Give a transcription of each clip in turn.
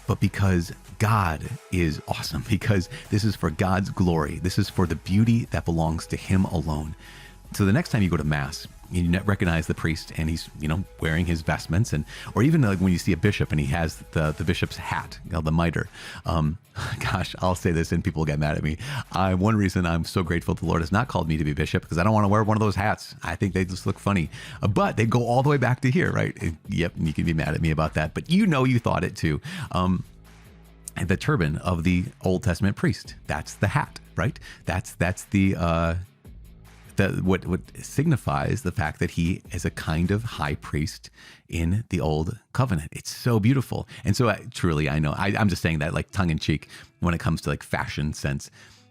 but because God is awesome, because this is for God's glory. This is for the beauty that belongs to him alone. So the next time you go to Mass, you recognize the priest and he's, wearing his vestments, or even like when you see a bishop and he has the bishop's hat, the mitre. Gosh, I'll say this and people will get mad at me. One reason I'm so grateful the Lord has not called me to be a bishop because I don't want to wear one of those hats. I think they just look funny, but they go all the way back to here, right? Yep, you can be mad at me about that, but you thought it too. The turban of the Old Testament priest, that's the hat, right? That's the what signifies the fact that he is a kind of high priest in the old covenant. It's so beautiful. And so truly, I know I'm just saying that like tongue in cheek when it comes to like fashion sense,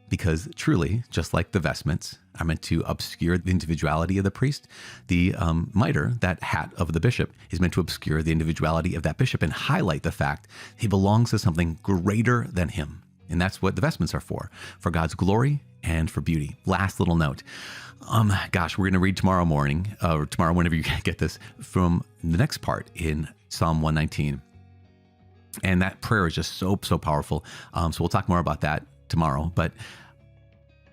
because truly, just like the vestments are meant to obscure the individuality of the priest, the mitre, that hat of the bishop, is meant to obscure the individuality of that bishop and highlight the fact he belongs to something greater than him. And that's what the vestments are for God's glory and for beauty. Last little note. We're going to read tomorrow morning, or tomorrow whenever you get this, from the next part in Psalm 119. And that prayer is just so powerful. So we'll talk more about that tomorrow. But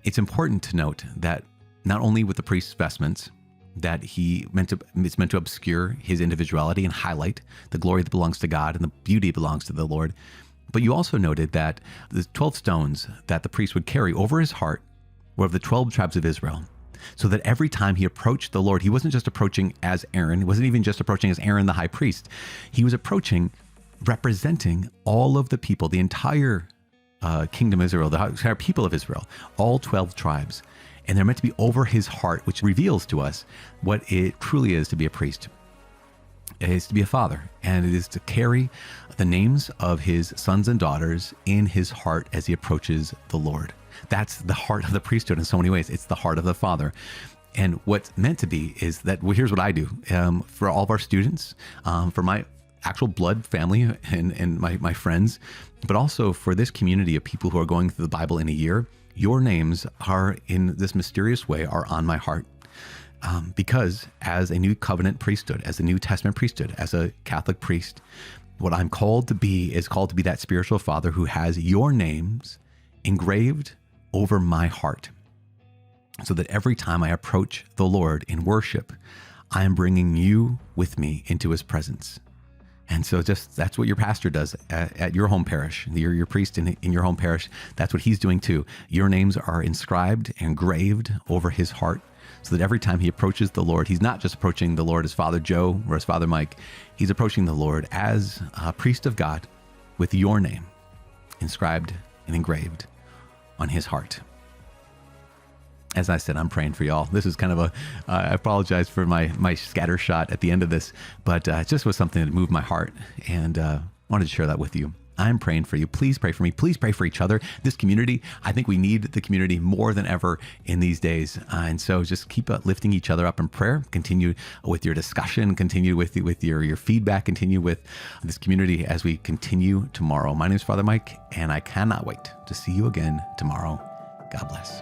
it's important to note that not only with the priest's vestments, that it's meant to obscure his individuality and highlight the glory that belongs to God and the beauty belongs to the Lord. But you also noted that the 12 stones that the priest would carry over his heart were of the 12 tribes of Israel. So that every time he approached the Lord, he wasn't just approaching as Aaron. He wasn't even just approaching as Aaron, the high priest. He was approaching representing all of the people, the entire kingdom of Israel, the entire people of Israel, all 12 tribes. And they're meant to be over his heart, which reveals to us what it truly is to be a priest. It is to be a father, and it is to carry the names of his sons and daughters in his heart as he approaches the Lord. That's the heart of the priesthood in so many ways. It's the heart of the Father. And what's meant to be is that, well, here's what I do for all of our students, for my actual blood family and my friends, but also for this community of people who are going through the Bible in a year. Your names are, in this mysterious way, are on my heart. Because as a new covenant priesthood, as a New Testament priesthood, as a Catholic priest, what I'm called to be is called to be that spiritual father who has your names engraved over my heart, so that every time I approach the Lord in worship, I am bringing you with me into his presence. And so that's what your pastor does at your home parish. Your priest in your home parish, that's what he's doing too. Your names are inscribed and engraved over his heart, so that every time he approaches the Lord, he's not just approaching the Lord as Father Joe or as Father Mike. He's approaching the Lord as a priest of God with your name inscribed and engraved on his heart. As I said, I'm praying for y'all. This is kind of I apologize for my scatter shot at the end of this, but it just was something that moved my heart, and wanted to share that with you. I'm praying for you. Please pray for me. Please pray for each other. This community, I think we need the community more than ever in these days. And so just keep lifting each other up in prayer. Continue with your discussion. Continue with your feedback. Continue with this community as we continue tomorrow. My name is Father Mike, and I cannot wait to see you again tomorrow. God bless.